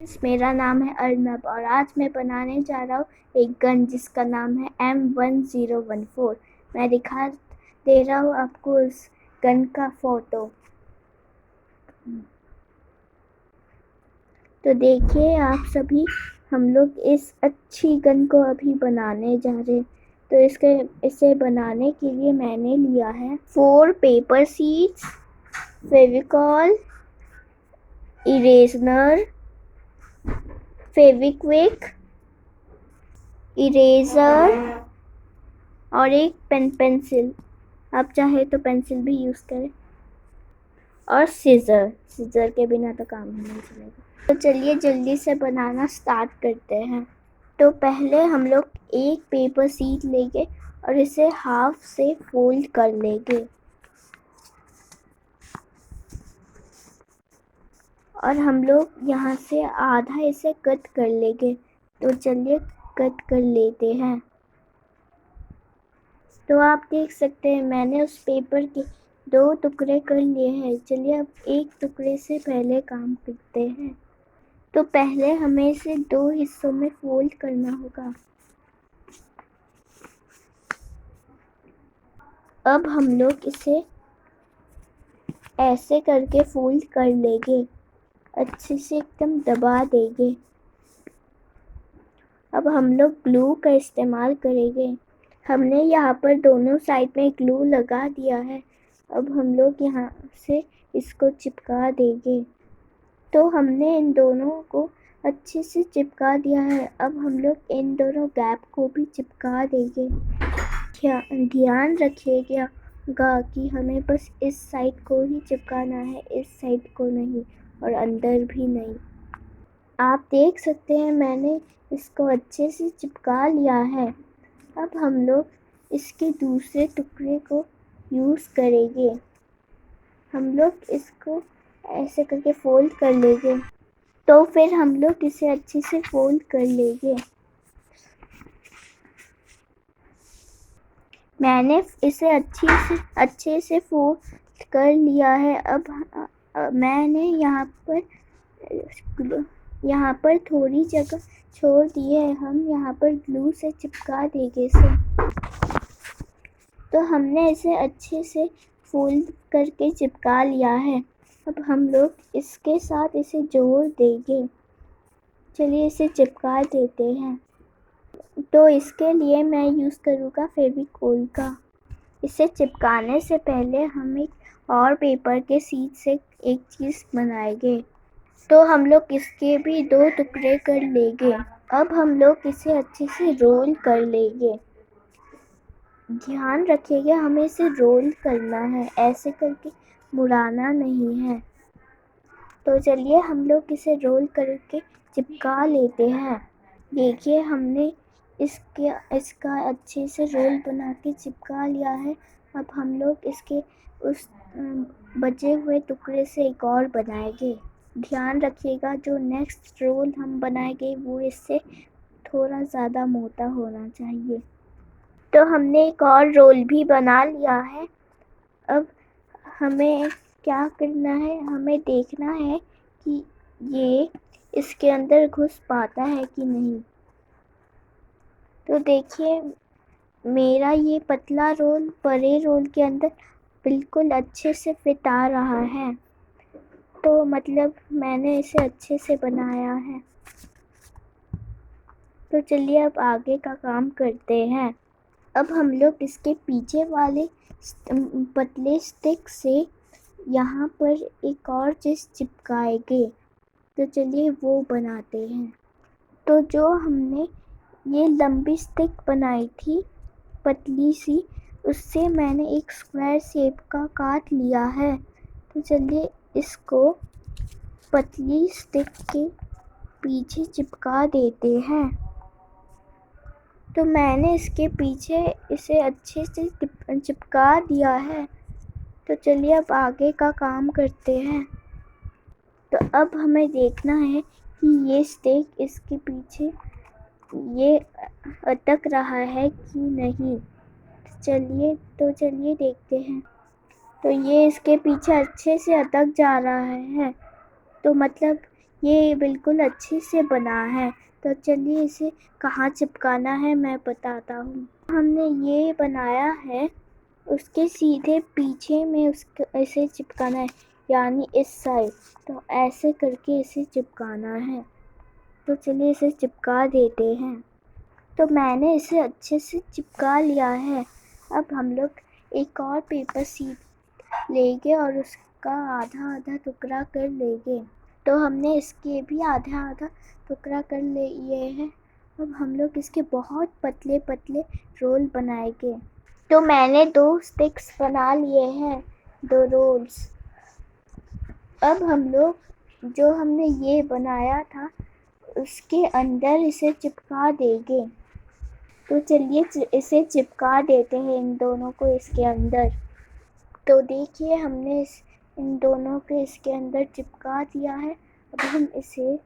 मेरा नाम है अर्नब और आज मैं बनाने जा रहा हूँ एक गन जिसका नाम है M1014। मैं दिखा दे रहा हूँ आपको उस गन का फोटो। तो देखिए आप सभी, हम लोग इस अच्छी गन को अभी बनाने जा रहे हैं। तो इसे बनाने के लिए मैंने लिया है 4 paper sheets, Fevicol, eraser, Fevikwik, eraser और एक पेंसिल। आप चाहे तो पेंसिल भी यूज़ करें, और सीज़र के बिना तो काम ही नहीं चलेगा। तो चलिए जल्दी से बनाना स्टार्ट करते हैं। तो पहले हम लोग एक पेपर शीट लेंगे और इसे हाफ से फोल्ड कर लेंगे और हम लोग यहाँ से आधा इसे कट कर लेंगे। तो चलिए कट कर लेते हैं। तो आप देख सकते हैं मैंने उस पेपर के 2 टुकड़े कर लिए हैं। चलिए अब एक टुकड़े से पहले काम करते हैं। तो पहले हमें इसे 2 हिस्सों में फोल्ड करना होगा। अब हम लोग इसे ऐसे करके फोल्ड कर लेंगे, अच्छे से एकदम दबा देंगे। अब हम लोग ग्लू का इस्तेमाल करेंगे। हमने यहाँ पर दोनों साइड में ग्लू लगा दिया है। अब हम लोग यहाँ से इसको चिपका देंगे। तो हमने इन दोनों को अच्छे से चिपका दिया है। अब हम लोग इन दोनों गैप को भी चिपका देंगे। ध्यान रखिएगा कि हमें बस इस साइड को ही चिपकाना है, इस साइड को नहीं और अंदर भी नहीं। आप देख सकते हैं मैंने इसको अच्छे से चिपका लिया है। अब हम लोग इसके दूसरे टुकड़े को यूज़ करेंगे। हम लोग इसको ऐसे करके फोल्ड कर लेंगे। तो फिर हम लोग इसे अच्छे से फोल्ड कर लेंगे। मैंने इसे अच्छे से फोल्ड कर लिया है। अब मैंने यहाँ पर थोड़ी जगह छोड़ दी है। हम यहाँ पर ग्लू से चिपका देंगे इसे। तो हमने इसे अच्छे से फोल्ड करके चिपका लिया है। अब हम लोग इसके साथ इसे जोड़ देंगे। चलिए इसे चिपका देते हैं। तो इसके लिए मैं यूज़ करूँगा फेविकोल का। इसे चिपकाने से पहले हम एक और पेपर के शीट से एक चीज़ बनाएंगे। तो हम लोग इसके भी 2 टुकड़े कर लेंगे। अब हम लोग इसे अच्छे से रोल कर लेंगे। ध्यान रखिएगा हमें इसे रोल करना है, ऐसे करके मुड़ाना नहीं है। तो चलिए हम लोग इसे रोल करके चिपका लेते हैं। देखिए हमने इसका अच्छे से रोल बना के चिपका लिया है। अब हम लोग इसके उस बचे हुए टुकड़े से एक और बनाएंगे। ध्यान रखिएगा जो नेक्स्ट रोल हम बनाएंगे वो इससे थोड़ा ज़्यादा मोटा होना चाहिए। तो हमने एक और रोल भी बना लिया है। अब हमें क्या करना है, हमें देखना है कि ये इसके अंदर घुस पाता है कि नहीं। तो देखिए मेरा ये पतला रोल बड़े रोल के अंदर बिल्कुल अच्छे से फिट आ रहा है। तो मतलब मैंने इसे अच्छे से बनाया है। तो चलिए अब आगे का काम करते हैं। अब हम लोग इसके पीछे वाले पतले स्टिक से यहाँ पर एक और चीज़ चिपकाएंगे। तो चलिए वो बनाते हैं। तो जो हमने ये लंबी स्टिक बनाई थी पतली सी, उससे मैंने एक स्क्वायर शेप का काट लिया है। तो चलिए इसको पतली स्टिक के पीछे चिपका देते हैं। तो मैंने इसके पीछे इसे अच्छे से चिपका दिया है। तो चलिए अब आगे का काम करते हैं। तो अब हमें देखना है कि ये स्टिक इसके पीछे ये अटक रहा है कि नहीं। चलिए देखते हैं। तो ये इसके पीछे अच्छे से अटक जा रहा है। तो मतलब ये बिल्कुल अच्छे से बना है। तो चलिए इसे कहाँ चिपकाना है मैं बताता हूँ। हमने ये बनाया है, उसके सीधे पीछे में उसको ऐसे चिपकाना है, यानी इस साइड। तो ऐसे करके इसे चिपकाना है। तो चलिए इसे चिपका देते हैं। तो मैंने इसे अच्छे से चिपका लिया है। अब हम लोग एक और पेपर शीट लेंगे और उसका आधा आधा टुकड़ा कर लेंगे। तो हमने इसके भी आधा आधा टुकड़ा कर लिए हैं। अब हम लोग इसके बहुत पतले पतले रोल बनाएंगे। तो मैंने 2 स्टिक्स बना लिए हैं, 2 रोल्स। अब हम लोग जो हमने ये बनाया था उसके अंदर इसे चिपका देंगे। तो चलिए इसे चिपका देते हैं इन दोनों को इसके अंदर। तो देखिए हमने इन दोनों को इसके अंदर चिपका दिया है। अब हम इसे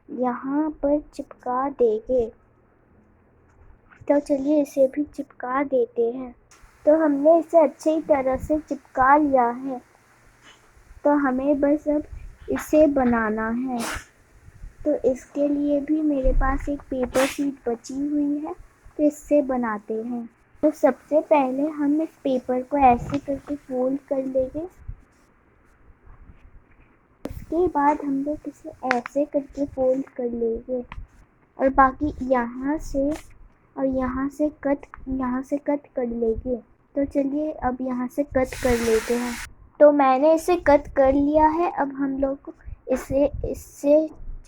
यहाँ पर चिपका देंगे। तो चलिए इसे भी चिपका देते हैं। तो हमने इसे अच्छी तरह से चिपका लिया है। तो हमें बस अब इसे बनाना है। तो इसके लिए भी मेरे पास एक पेपर शीट बची हुई है, तो इससे बनाते हैं। तो सबसे पहले हम इस पेपर को ऐसे करके फोल्ड कर लेंगे। उसके बाद हम लोग इसे ऐसे करके फोल्ड कर लेंगे और बाकी यहाँ से कट कर लेंगे। तो चलिए अब यहाँ से कट कर लेते हैं। तो मैंने इसे कट कर लिया है। अब हम लोग को इसे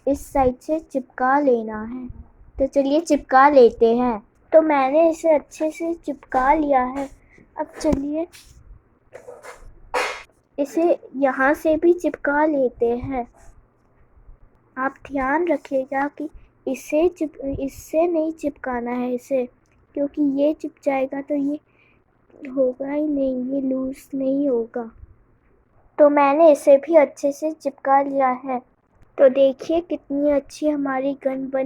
इस साइड से चिपका लेना है। तो चलिए चिपका लेते हैं। तो मैंने इसे अच्छे से चिपका लिया है। अब चलिए इसे यहाँ से भी चिपका लेते हैं। आप ध्यान रखिएगा कि इससे नहीं चिपकाना है इसे, क्योंकि ये चिप जाएगा तो ये होगा ही नहीं, ये लूज नहीं होगा। तो मैंने इसे भी अच्छे से चिपका लिया है। तो देखिए कितनी अच्छी हमारी गन बनी।